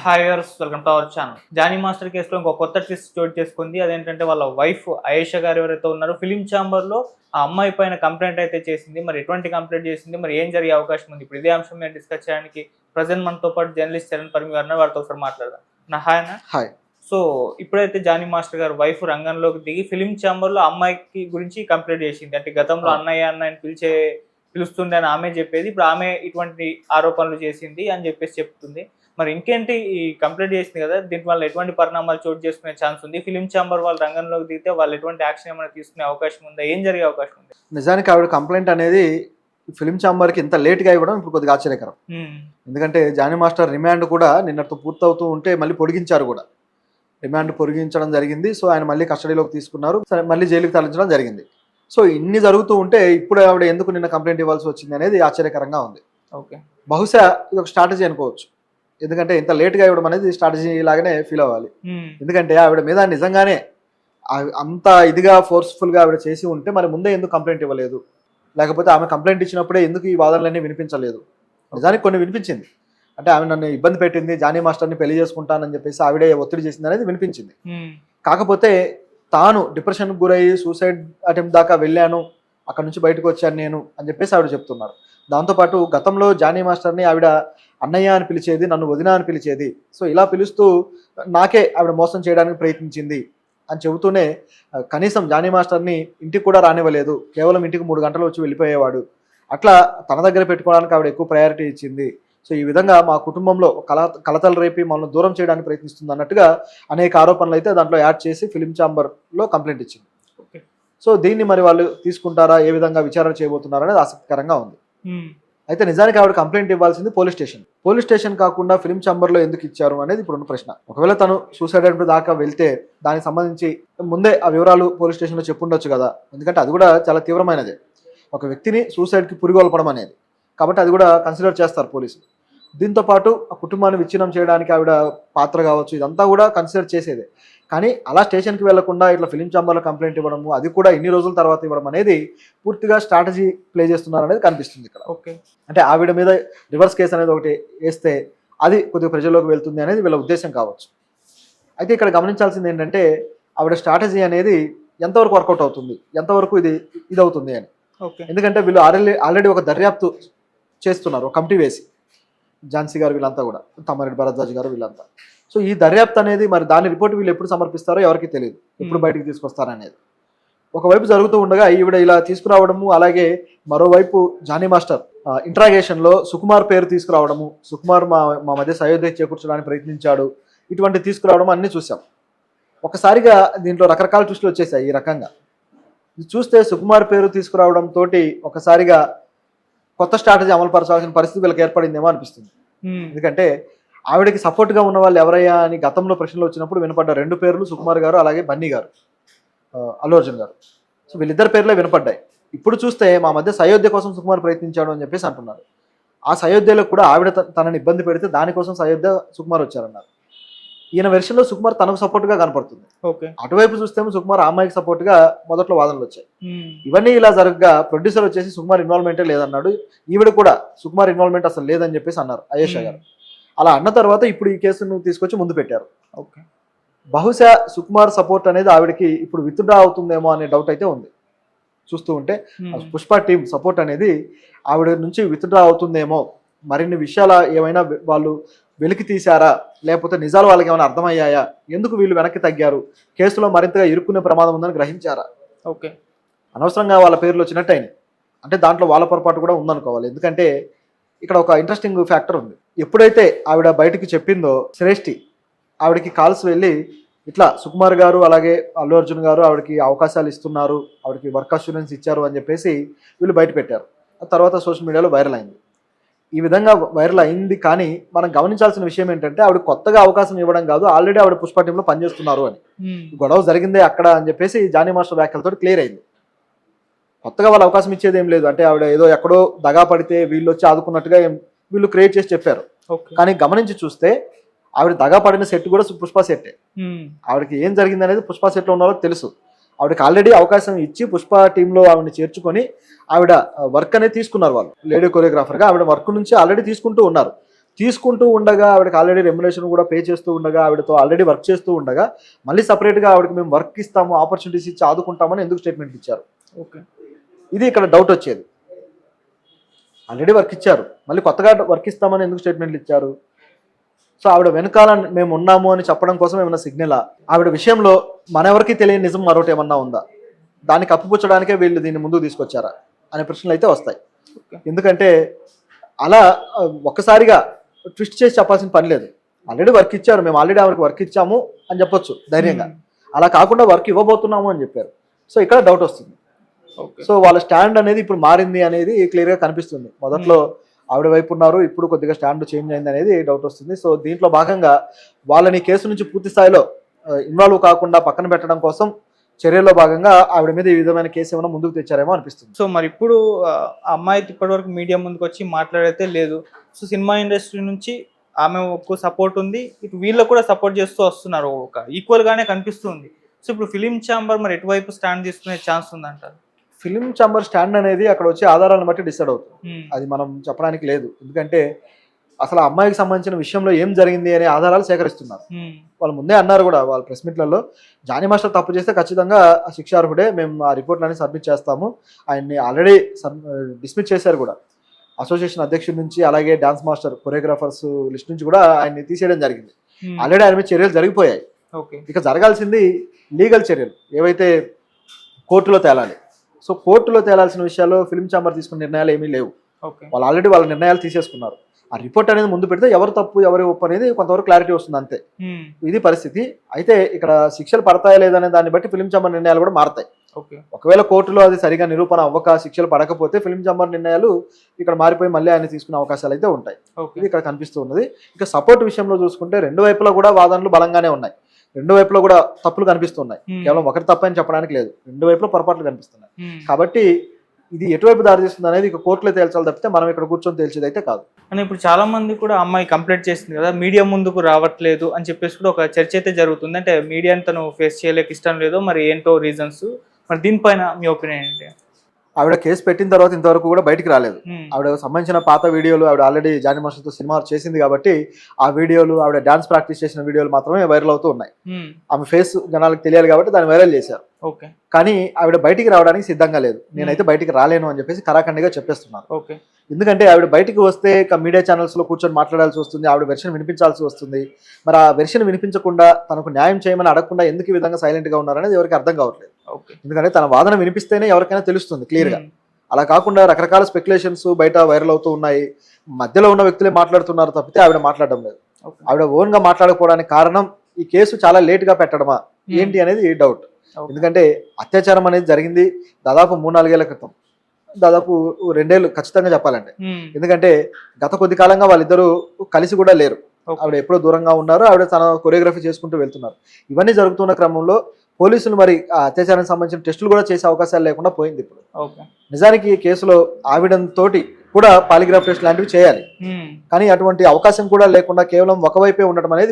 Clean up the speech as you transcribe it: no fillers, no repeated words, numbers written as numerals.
Hi viewers, welcome to our channel. Jani master కేసులో ఇంకో కొత్త ట్విస్ట్ చోటు చేసుకుంది. అదేంటంటే వాళ్ళ వైఫ్ ఆయేషా గారు ఎవరైతే ఉన్నారో ఫిలిం ఛాంబర్ లో ఆ అమ్మాయి పైన కంప్లైంట్ అయితే చేసింది. మరి ఎటువంటి కంప్లైంట్ చేసింది, మరి ఏం జరిగే అవకాశం ఉంది? ఇప్పుడు ఇదే అంశం మీద డిస్కస్ చేయడానికి ప్రజెంట్ మనతో పాటు జర్నలిస్ట్ చరణ్ పరిమి గారు వారితో ఒకసారి మాట్లాడదాం. హాయ్ అన్న. హాయ్. సో ఇప్పుడైతే జానీ మాస్టర్ గారు వైఫ్ రంగంలోకి దిగి ఫిలిం ఛాంబర్ లో అమ్మాయికి గురించి కంప్లైంట్ చేసింది. అంటే గతంలో అన్నయ్య పిలుస్తుంది అని ఆమె చెప్పేది. ఇప్పుడు ఆమె ఇటువంటి ఆరోపణలు చేసింది అని చెప్పేసి చెప్తుంది. మరి ఇంకేంటి ఈ కంప్లైంట్ చేసింది కదా, దీని వల్ల ఎటువంటి పరిణామాలు చోటు చేసుకునే ఛాన్స్ ఉంది? ఫిలిం ఛాంబర్ వాళ్ళు రంగంలోకి దిగితే వాళ్ళు ఎటువంటి యాక్షన్ ఏమైనా తీసుకునే అవకాశం ఉందా? ఏం జరిగే అవకాశం ఉంది? నిజానికి ఆవిడ కంప్లైంట్ అనేది ఫిలిం ఛాంబర్కి ఇంత లేట్గా ఇవ్వడం ఇప్పుడు కొద్దిగా ఆశ్చర్యకరం. ఎందుకంటే జానీ మాస్టర్ రిమాండ్ కూడా నిన్నటితో పూర్తవుతూ ఉంటే మళ్ళీ పొడిగించారు కూడా. రిమాండ్ పొడిగించడం జరిగింది. సో ఆయన మళ్ళీ కస్టడీలోకి తీసుకున్నారు. సరే, మళ్ళీ జైలుకి తరలించడం జరిగింది. సో ఇన్ని జరుగుతూ ఉంటే ఇప్పుడు ఆవిడ ఎందుకు నిన్న కంప్లైంట్ ఇవ్వాల్సి వచ్చింది అనేది ఆశ్చర్యకరంగా ఉంది. ఓకే, బహుశా ఇది ఒక స్ట్రాటజీ అనుకోవచ్చు. ఎందుకంటే ఇంత లేట్గా ఇవ్వడం అనేది స్ట్రాటజీ లాగానే ఫీల్ అవ్వాలి. ఎందుకంటే ఆవిడ మీద నిజంగానే అంత ఇదిగా ఫోర్స్ఫుల్గా ఆవిడ చేసి ఉంటే మరి ముందే ఎందుకు కంప్లైంట్ ఇవ్వలేదు? లేకపోతే ఆమె కంప్లైంట్ ఇచ్చినప్పుడే ఎందుకు ఈ వాదనలన్నీ వినిపించలేదు? నిజానికి కొన్ని వినిపించింది. అంటే ఆమె నన్ను ఇబ్బంది పెట్టింది, జానీ మాస్టర్ని పెళ్లి చేసుకుంటానని చెప్పేసి ఆవిడే ఒత్తిడి చేసింది అనేది వినిపించింది. కాకపోతే తాను డిప్రెషన్కి గురయ్యి సూసైడ్ అటెంప్ట్ దాకా వెళ్ళాను, అక్కడ నుంచి బయటకు వచ్చాను నేను అని చెప్పేసి ఆవిడ చెప్తున్నారు. దాంతోపాటు గతంలో జానీ మాస్టర్ని ఆవిడ అన్నయ్య అని పిలిచేది, నన్ను వదిన అని పిలిచేది. సో ఇలా పిలుస్తూ నాకే ఆవిడ మోసం చేయడానికి ప్రయత్నించింది అని చెబుతూనే కనీసం జానీ మాస్టర్ని ఇంటికి కూడా రానివ్వలేదు, కేవలం ఇంటికి 3 గంటలు వచ్చి వెళ్ళిపోయేవాడు. అట్లా తన దగ్గర పెట్టుకోవడానికి ఆవిడ ఎక్కువ ప్రయారిటీ ఇచ్చింది. సో ఈ విధంగా మా కుటుంబంలో కలతలు రేపి మమ్మల్ని దూరం చేయడానికి ప్రయత్నిస్తుంది అన్నట్టుగా అనేక ఆరోపణలు అయితే దాంట్లో యాడ్ చేసి ఫిలిం ఛాంబర్లో కంప్లైంట్ ఇచ్చింది. సో దీన్ని మరి వాళ్ళు తీసుకుంటారా, ఏ విధంగా విచారణ చేయబోతున్నారా అనేది ఆసక్తికరంగా ఉంది. అయితే నిజానికి ఆవిడ కంప్లైంట్ ఇవ్వాల్సింది పోలీస్ స్టేషన్ కాకుండా ఫిలిం ఛాంబర్లో ఎందుకు ఇచ్చారు అనేది ఇప్పుడున్న ప్రశ్న. ఒకవేళ తను సూసైడ్ అటెంప్ట్ దాకా వెళ్తే దానికి సంబంధించి ముందే ఆ వివరాలు పోలీస్ స్టేషన్లో చెప్పుండొచ్చు కదా. ఎందుకంటే అది కూడా చాలా తీవ్రమైనదే, ఒక వ్యక్తిని సూసైడ్కి పురిగొల్పడం అనేది. కాబట్టి అది కూడా కన్సిడర్ చేస్తారు పోలీసులు. దీంతోపాటు ఆ కుటుంబాన్ని విచ్ఛిన్నం చేయడానికి ఆవిడ పాత్ర కావచ్చు, ఇదంతా కూడా కన్సిడర్ చేసేదే. కానీ అలా స్టేషన్కి వెళ్లకుండా ఇట్లా ఫిలిం ఛాంబర్లో కంప్లైంట్ ఇవ్వడము, అది కూడా ఇన్ని రోజుల తర్వాత ఇవ్వడం అనేది పూర్తిగా స్ట్రాటజీ ప్లే చేస్తున్నారు అనేది కనిపిస్తుంది ఇక్కడ. ఓకే, అంటే ఆవిడ మీద రివర్స్ కేసు అనేది ఒకటి వేస్తే అది కొద్దిగా ప్రజల్లోకి వెళ్తుంది అనేది వీళ్ళ ఉద్దేశం కావచ్చు. అయితే ఇక్కడ గమనించాల్సింది ఏంటంటే ఆవిడ స్ట్రాటజీ అనేది ఎంతవరకు వర్కౌట్ అవుతుంది, ఎంతవరకు ఇది అవుతుంది అని. ఎందుకంటే వీళ్ళు ఆల్రెడీ ఒక దర్యాప్తు చేస్తున్నారు, ఒక కమిటీ వేసి, ఝాన్సీ గారు వీళ్ళంతా కూడా, తమ్మారెడ్డి భరద్వాజ్ గారు వీళ్ళంతా. సో ఈ దర్యాప్తు అనేది మరి దాని రిపోర్ట్ వీళ్ళు ఎప్పుడు సమర్పిస్తారో ఎవరికి తెలియదు, ఎప్పుడు బయటికి తీసుకొస్తారనేది. ఒకవైపు జరుగుతూ ఉండగా ఈవిడ ఇలా తీసుకురావడము, అలాగే మరోవైపు జానీ మాస్టర్ ఇంట్రాగేషన్లో సుకుమార్ పేరు తీసుకురావడము, సుకుమార్ మా మధ్య సయోధ్య చేకూర్చడానికి ప్రయత్నించాడు, ఇటువంటి తీసుకురావడం అన్నీ చూసాం. ఒకసారిగా దీంట్లో రకరకాల ట్విస్టులు వచ్చేసాయి. ఈ రకంగా చూస్తే సుకుమార్ పేరు తీసుకురావడం తోటి ఒకసారిగా కొత్త స్ట్రాటజీ అమలు పరచాల్సిన పరిస్థితి వీళ్ళకి ఏర్పడిందేమో అనిపిస్తుంది. ఎందుకంటే ఆవిడకి సపోర్ట్గా ఉన్న వాళ్ళు ఎవరయ్యా అని గతంలో ప్రశ్నలు వచ్చినప్పుడు వినపడ్డ 2 పేర్లు సుకుమార్ గారు, అలాగే బన్నీ గారు, అల్లు అర్జున్ గారు. సో వీళ్ళిద్దరు పేర్లే వినపడ్డాయి. ఇప్పుడు చూస్తే మా మధ్య సయోధ్య కోసం సుకుమార్ ప్రయత్నించాడు అని చెప్పేసి అంటున్నారు. ఆ సయోధ్యలో కూడా ఆవిడ తనని ఇబ్బంది పెడితే దానికోసం సయోధ్య సుకుమార్ వచ్చారన్నారు. ఈయన వెర్షన్లో సుకుమార్ తనకు సపోర్ట్గా కనపడుతుంది. అటువైపు చూస్తేమో సుకుమార్ అమ్మాయికి సపోర్ట్గా మొదట్లో వాదనలు వచ్చాయి. ఇవన్నీ ఇలా జరగగా ప్రొడ్యూసర్ వచ్చేసి సుకుమార్ ఇన్వాల్వ్మెంటే లేదన్నాడు. ఈవిడ కూడా సుకుమార్ ఇన్వాల్వ్మెంట్ అసలు లేదని చెప్పేసి అన్నారు ఆయేషా గారు. అలా అన్న తర్వాత ఇప్పుడు ఈ కేసును తీసుకొచ్చి ముందు పెట్టారు. బహుశా సుకుమార్ సపోర్ట్ అనేది ఆవిడకి ఇప్పుడు విత్డ్రా అవుతుందేమో అనే డౌట్ అయితే ఉంది. చూస్తూ ఉంటే పుష్ప టీం సపోర్ట్ అనేది ఆవిడ నుంచి విత్డ్రా అవుతుందేమో, మరిన్ని విషయాలు ఏమైనా వాళ్ళు వెలికి తీశారా, లేకపోతే నిజాలు వాళ్ళకి ఏమైనా అర్థమయ్యాయా, ఎందుకు వీళ్ళు వెనక్కి తగ్గారు, కేసులో మరింతగా ఇరుక్కునే ప్రమాదం ఉందని గ్రహించారా? అనవసరంగా వాళ్ళ పేర్లు వచ్చినట్టు అయినాయి. అంటే దాంట్లో వాళ్ళ పొరపాటు కూడా ఉందనుకోవాలి. ఎందుకంటే ఇక్కడ ఒక ఇంట్రెస్టింగ్ ఫ్యాక్టర్ ఉంది. ఎప్పుడైతే ఆవిడ బయటికి చెప్పిందో శ్రేష్ఠి, ఆవిడకి కాల్స్ వెళ్ళి ఇట్లా సుకుమార్ గారు అలాగే అల్లు అర్జున్ గారు ఆవిడకి అవకాశాలు ఇస్తున్నారు, ఆవిడకి వర్క్ అష్యూరెన్స్ ఇచ్చారు అని చెప్పేసి వీళ్ళు బయట పెట్టారు. ఆ తర్వాత సోషల్ మీడియాలో వైరల్ అయింది. ఈ విధంగా వైరల్ అయింది. కానీ మనం గమనించాల్సిన విషయం ఏంటంటే ఆవిడ కొత్తగా అవకాశం ఇవ్వడం కాదు, ఆల్రెడీ ఆవిడ పుష్ప టీంలో పనిచేస్తున్నారు అని. గొడవ జరిగిందే అక్కడ అని చెప్పేసి జానీ మాస్టర్ వ్యాఖ్యలతో క్లియర్ అయింది. కొత్తగా వాళ్ళు అవకాశం ఇచ్చేది ఏం లేదు. అంటే ఆవిడ ఏదో ఎక్కడో దగా పడితే వీళ్ళు వచ్చి ఆదుకున్నట్టుగా వీళ్ళు క్రియేట్ చేసి చెప్పారు. కానీ గమనించి చూస్తే ఆవిడ దగా పడిన సెట్ కూడా పుష్ప సెట్టే. ఆవిడకి ఏం జరిగింది అనేది పుష్ప సెట్లో ఉన్నారో తెలుసు. ఆవిడకి ఆల్రెడీ అవకాశం ఇచ్చి పుష్ప టీంలో ఆవిడని చేర్చుకొని ఆవిడ వర్క్ అనేది తీసుకున్నారు. వాళ్ళు లేడీ కొరియోగ్రాఫర్గా ఆవిడ వర్క్ నుంచి ఆల్రెడీ తీసుకుంటూ ఉన్నారు. తీసుకుంటూ ఉండగా ఆవిడకి ఆల్రెడీ రెమ్యునరేషన్ కూడా పే చేస్తూ ఉండగా ఆవిడతో ఆల్రెడీ వర్క్ చేస్తూ ఉండగా మళ్ళీ సపరేట్గా ఆవిడకి మేము వర్క్ ఇస్తాము, ఆపర్చునిటీస్ ఇచ్చి ఆదుకుంటామని ఎందుకు స్టేట్మెంట్ ఇచ్చారు? ఓకే. ఇది ఇక్కడ డౌట్ వచ్చేది. ఆల్రెడీ వర్క్ ఇచ్చారు, మళ్ళీ కొత్తగా వర్క్ ఇస్తామని ఎందుకు స్టేట్మెంట్లు ఇచ్చారు? సో ఆవిడ వెనకాల మేము ఉన్నాము అని చెప్పడం కోసం ఏమైనా సిగ్నలా? ఆవిడ విషయంలో మనెవరికి తెలియని నిజం మరొకటి ఏమన్నా ఉందా? దాన్ని కప్పిపుచ్చడానికే వీళ్ళు దీన్ని ముందుకు తీసుకొచ్చారా అనే ప్రశ్నలు అయితే వస్తాయి. ఎందుకంటే అలా ఒక్కసారిగా ట్విస్ట్ చేసి చెప్పాల్సిన పని లేదు. ఆల్రెడీ వర్క్ ఇచ్చారు, మేము ఆల్రెడీ ఆవిడకి వర్క్ ఇచ్చాము అని చెప్పొచ్చు ధైర్యంగా. అలా కాకుండా వర్క్ ఇవ్వబోతున్నాము అని చెప్పారు. సో ఇక్కడ డౌట్ వస్తుంది. సో వాళ్ళ స్టాండ్ అనేది ఇప్పుడు మారింది అనేది క్లియర్గా కనిపిస్తుంది. మొదట్లో ఆవిడ వైపు ఉన్నారు, ఇప్పుడు కొద్దిగా స్టాండ్ చేంజ్ అయింది అనేది డౌట్ వస్తుంది. సో దీంట్లో భాగంగా వాళ్ళని కేసు నుంచి పూర్తి స్థాయిలో ఇన్వాల్వ్ కాకుండా పక్కన పెట్టడం కోసం చర్యల్లో భాగంగా ఆవిడ మీద ఈ విధమైన కేసు ఏమైనా ముందుకు తెచ్చారేమో అనిపిస్తుంది. సో మరి ఇప్పుడు అమ్మాయి ఇప్పటివరకు మీడియా ముందుకు వచ్చి మాట్లాడైతే లేదు. సో సినిమా ఇండస్ట్రీ నుంచి ఆమె ఒక సపోర్ట్ ఉంది, ఇటు వీళ్ళకు కూడా సపోర్ట్ చేస్తూ వస్తున్నారు, ఒక ఈక్వల్ గానే కనిపిస్తుంది. సో ఇప్పుడు ఫిలిం ఛాంబర్ మరి ఎటువైపు స్టాండ్ తీసుకునే ఛాన్స్ ఉందంటారు? ఫిలిం ఛాంబర్ స్టాండ్ అనేది అక్కడ వచ్చే ఆధారాలను బట్టి డిసైడ్ అవుతుంది. అది మనం చెప్పడానికి లేదు. ఎందుకంటే అసలు ఆ అమ్మాయికి సంబంధించిన విషయంలో ఏం జరిగింది అనే ఆధారాలు సేకరిస్తున్నారు. వాళ్ళు ముందే అన్నారు కూడా వాళ్ళ ప్రెస్ మీట్లలో, జానీ మాస్టర్ తప్పు చేస్తే ఖచ్చితంగా శిక్షార్హుడే, మేము ఆ రిపోర్ట్లన్నీ సబ్మిట్ చేస్తాము. ఆయన్ని ఆల్రెడీ డిస్మిస్ చేశారు కూడా. అసోసియేషన్ అధ్యక్షుడి నుంచి అలాగే డాన్స్ మాస్టర్ కొరియోగ్రాఫర్స్ లిస్ట్ నుంచి కూడా ఆయన్ని తీసేయడం జరిగింది. ఆల్రెడీ ఆయన మీద చర్యలు జరిగిపోయాయి. ఇక జరగాల్సింది లీగల్ చర్యలు ఏవైతే కోర్టులో తేలాలి. సో కోర్టులో తేలాల్సిన విషయాల్లో ఫిలిం ఛాంబర్ తీసుకున్న నిర్ణయాలు ఏమీ లేవు. వాళ్ళు ఆల్రెడీ వాళ్ళ నిర్ణయాలు తీసేసుకున్నారు. ఆ రిపోర్ట్ అనేది ముందు పెడితే ఎవరు తప్పు ఎవరి ఒప్పు అనేది కొంతవరకు క్లారిటీ వస్తుంది, అంతే. ఇది పరిస్థితి. అయితే ఇక్కడ శిక్షలు పడతాయా లేదనే దాన్ని బట్టి ఫిలిం ఛాంబర్ నిర్ణయాలు కూడా మారతాయి. ఒకవేళ కోర్టులో అది సరిగా నిరూపణ అవ్వక శిక్షలు పడకపోతే ఫిలిం ఛాంబర్ నిర్ణయాలు ఇక్కడ మారిపోయి మళ్ళీ ఆయన తీసుకునే అవకాశాలు అయితే ఉంటాయి. ఇది ఇక్కడ కనిపిస్తూ ఉన్నది. ఇక సపోర్ట్ విషయంలో చూసుకుంటే రెండు వైపులా కూడా వాదనలు బలంగానే ఉన్నాయి. రెండు వైపులో కూడా తప్పులు కనిపిస్తున్నాయి. కేవలం ఒకరి తప్పని చెప్పడానికి లేదు, రెండు వైపులో పొరపాట్లు కనిపిస్తున్నాయి. కాబట్టి ఇది ఎటువైపు దారి తీస్తుంది అనేది ఇక కోర్టులో తేల్చాలి తప్పితే మనం ఇక్కడ కూర్చొని తేల్చేది అయితే కాదు. అని ఇప్పుడు చాలా మంది కూడా అమ్మాయి కంప్లైంట్ చేసింది కదా, మీడియా ముందుకు రావట్లేదు అని చెప్పేసి కూడా ఒక చర్చ అయితే జరుగుతుంది. అంటే మీడియాని తను ఫేస్ చేయలేక ఇష్టం లేదో మరి ఏంటో రీజన్స్, మరి దీనిపైన మీ ఒపీనియన్ ఏంటి? ఆవిడ కేసు పెట్టిన తర్వాత ఇంతవరకు కూడా బయటికి రాలేదు. ఆవిడ సంబంధించిన పాత వీడియోలు ఆవిడ ఆల్రెడీ జానీ మాస్టర్తో సినిమా చేసింది కాబట్టి ఆ వీడియోలు, ఆవిడ డాన్స్ ప్రాక్టీస్ చేసిన వీడియోలు మాత్రమే వైరల్ అవుతూ ఉన్నాయి. ఆమె ఫేస్ జనాలకు తెలియాలి కాబట్టి దాన్ని వైరల్ చేశారు. కానీ ఆవిడ బయటికి రావడానికి సిద్ధంగా లేదు. నేనైతే బయటికి రాలేను అని చెప్పేసి కరాఖండిగా చెప్పేస్తున్నారు. ఎందుకంటే ఆవిడ బయటికి వస్తే మీడియా ఛానల్స్ లో కూర్చొని మాట్లాడాల్సి వస్తుంది, ఆవిడ వెర్షన్ వినిపించాల్సి వస్తుంది. మరి ఆ వెర్షన్ వినిపించకుండా తనకు న్యాయం చేయమని అడగకుండా ఎందుకు ఈ విధంగా సైలెంట్ గా ఉన్నారనేది ఎవరికి అర్థం కావట్లేదు. ఎందుకంటే తన వాదన వినిపిస్తేనే ఎవరికైనా తెలుస్తుంది క్లియర్ గా. అలా కాకుండా రకరకాల స్పెక్యులేషన్స్ బయట వైరల్ అవుతూ ఉన్నాయి. మధ్యలో ఉన్న వ్యక్తులే మాట్లాడుతున్నారు తప్పితే ఆవిడ మాట్లాడడం లేదు. ఆవిడ ఓన్ గా మాట్లాడకపోవడానికి కారణం ఈ కేసు చాలా లేట్ గా పెట్టడమా ఏంటి అనేది డౌట్. ఎందుకంటే అత్యాచారం అనేది జరిగింది దాదాపు 3-4 ఏళ్ల క్రితం, దాదాపు 2 ఏళ్ళు ఖచ్చితంగా చెప్పాలంటే. ఎందుకంటే గత కొద్ది కాలంగా వాళ్ళిద్దరూ కలిసి కూడా లేరు. ఆవిడ ఎప్పుడో దూరంగా ఉన్నారు, ఆవిడ తన కొరియోగ్రఫీ చేసుకుంటూ వెళ్తున్నారు. ఇవన్నీ జరుగుతున్న క్రమంలో పోలీసులు మరి ఆ అత్యాచారానికి సంబంధించిన టెస్టులు కూడా చేసే అవకాశాలు లేకుండా పోయింది. ఇప్పుడు నిజానికి ఈ కేసులో ఆవిడతోటి కూడా పాలిగ్రాఫ్ టెస్ట్ లాంటివి చేయాలి, కానీ అటువంటి అవకాశం కూడా లేకుండా కేవలం ఒకవైపే ఉండటం అనేది